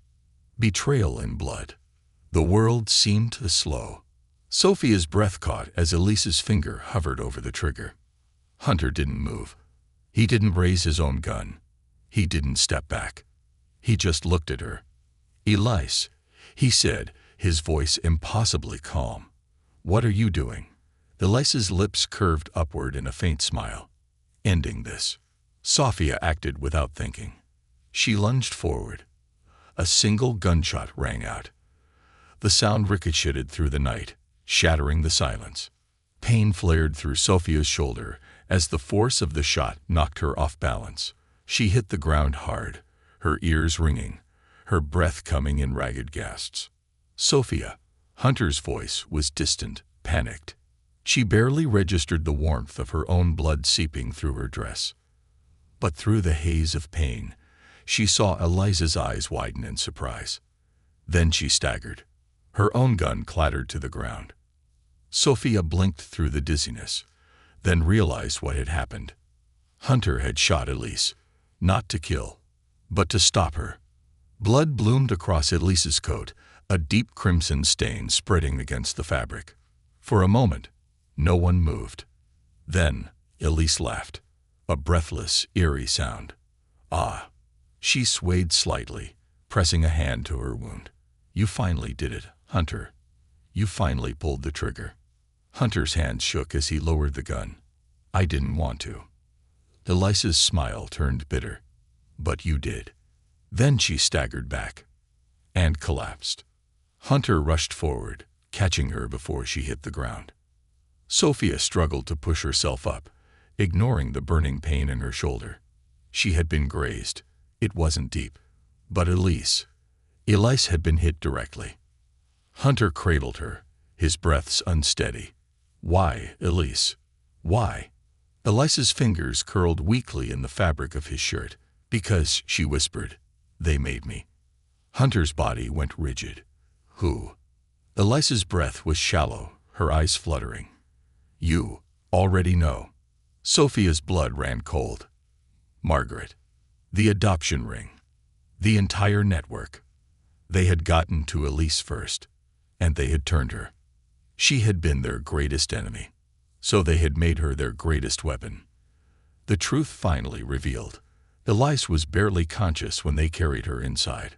Betrayal in blood. The world seemed to slow. Sophia's breath caught as Elise's finger hovered over the trigger. Hunter didn't move. He didn't raise his own gun. He didn't step back. He just looked at her. Elise, he said, his voice impossibly calm. What are you doing? Elise's lips curved upward in a faint smile. Ending this. Sophia acted without thinking. She lunged forward. A single gunshot rang out. The sound ricocheted through the night, shattering the silence. Pain flared through Sophia's shoulder as the force of the shot knocked her off balance. She hit the ground hard, her ears ringing, her breath coming in ragged gasps. Sophia, Hunter's voice was distant, panicked. She barely registered the warmth of her own blood seeping through her dress. But through the haze of pain, she saw Elisa's eyes widen in surprise. Then she staggered. Her own gun clattered to the ground. Sophia blinked through the dizziness, then realized what had happened. Hunter had shot Elise, not to kill, but to stop her. Blood bloomed across Elise's coat, a deep crimson stain spreading against the fabric. For a moment, no one moved. Then, Elise laughed, a breathless, eerie sound. Ah! She swayed slightly, pressing a hand to her wound. You finally did it, Hunter. You finally pulled the trigger. Hunter's hand shook as he lowered the gun. I didn't want to. Elisa's smile turned bitter. But you did. Then she staggered back and collapsed. Hunter rushed forward, catching her before she hit the ground. Sophia struggled to push herself up, ignoring the burning pain in her shoulder. She had been grazed. It wasn't deep. But Elise had been hit directly. Hunter cradled her, his breaths unsteady. Why, Elise? Why? Elisa's fingers curled weakly in the fabric of his shirt. Because, she whispered, they made me. Hunter's body went rigid. Who? Elisa's breath was shallow, her eyes fluttering. You already know. Sophia's blood ran cold. Margaret. The adoption ring. The entire network. They had gotten to Elise first, and they had turned her. She had been their greatest enemy, so they had made her their greatest weapon. The truth finally revealed. Elise was barely conscious when they carried her inside.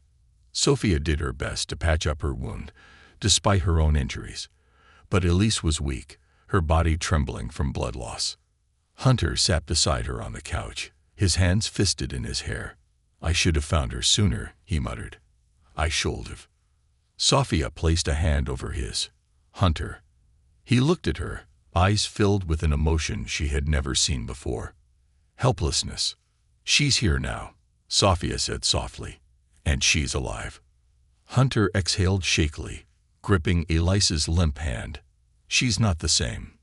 Sophia did her best to patch up her wound, despite her own injuries. But Elise was weak, her body trembling from blood loss. Hunter sat beside her on the couch, his hands fisted in his hair. I should have found her sooner, he muttered. I should have. Sophia placed a hand over his. Hunter. He looked at her, eyes filled with an emotion she had never seen before. Helplessness. She's here now, Sophia said softly, and she's alive. Hunter exhaled shakily, gripping Elisa's limp hand. She's not the same.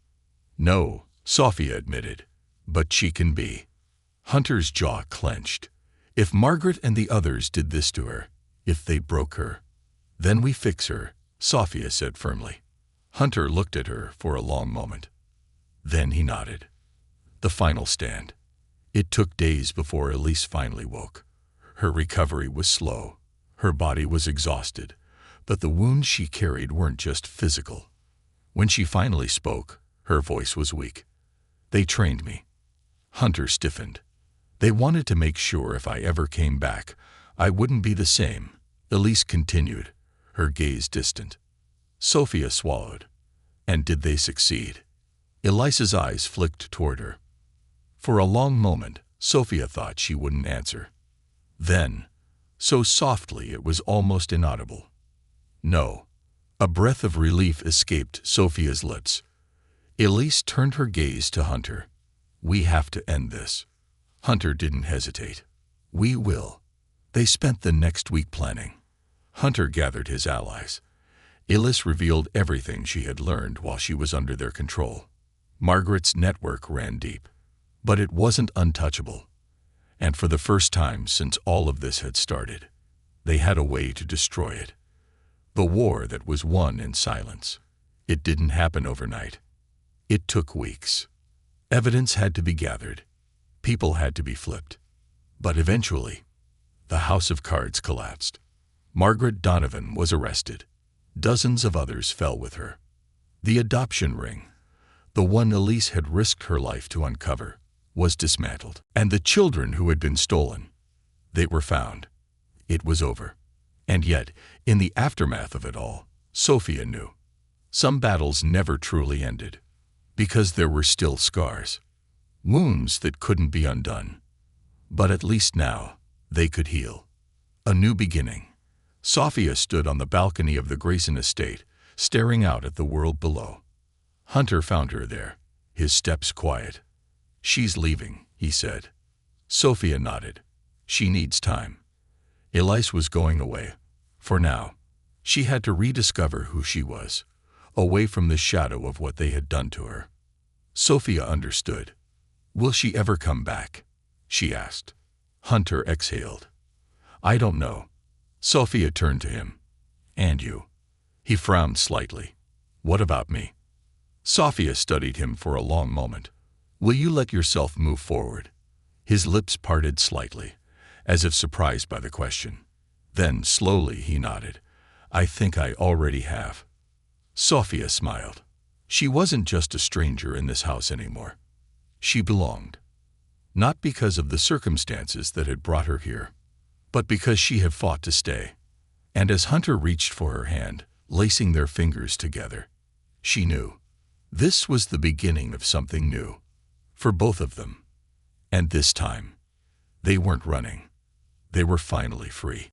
No, Sophia admitted, but she can be. Hunter's jaw clenched. If Margaret and the others did this to her, if they broke her, then we fix her, Sophia said firmly. Hunter looked at her for a long moment. Then he nodded. The final stand. It took days before Elise finally woke. Her recovery was slow. Her body was exhausted, but the wounds she carried weren't just physical. When she finally spoke, her voice was weak. They trained me. Hunter stiffened. They wanted to make sure if I ever came back, I wouldn't be the same, Elise continued, her gaze distant. Sophia swallowed. And did they succeed? Elisa's eyes flicked toward her. For a long moment, Sophia thought she wouldn't answer. Then, so softly it was almost inaudible. No. A breath of relief escaped Sophia's lips. Elise turned her gaze to Hunter. We have to end this. Hunter didn't hesitate. We will. They spent the next week planning. Hunter gathered his allies. Elise revealed everything she had learned while she was under their control. Margaret's network ran deep. But it wasn't untouchable. And for the first time since all of this had started, they had a way to destroy it. The war that was won in silence. It didn't happen overnight. It took weeks. Evidence had to be gathered. People had to be flipped. But eventually, the house of cards collapsed. Margaret Donovan was arrested. Dozens of others fell with her. The adoption ring, the one Elise had risked her life to uncover, was dismantled. And the children who had been stolen, they were found. It was over. And yet, in the aftermath of it all, Sophia knew. Some battles never truly ended. Because there were still scars. Wounds that couldn't be undone. But at least now, they could heal. A new beginning. Sophia stood on the balcony of the Grayson estate, staring out at the world below. Hunter found her there, his steps quiet. She's leaving, he said. Sophia nodded. She needs time. Elise was going away. For now, she had to rediscover who she was, away from the shadow of what they had done to her. Sophia understood. Will she ever come back? She asked. Hunter exhaled. I don't know. Sophia turned to him. And you? He frowned slightly. What about me? Sophia studied him for a long moment. Will you let yourself move forward? His lips parted slightly, as if surprised by the question. Then, slowly, he nodded. I think I already have. Sophia smiled. She wasn't just a stranger in this house anymore. She belonged. Not because of the circumstances that had brought her here, but because she had fought to stay. And as Hunter reached for her hand, lacing their fingers together, she knew. This was the beginning of something new. For both of them. And this time, they weren't running. They were finally free.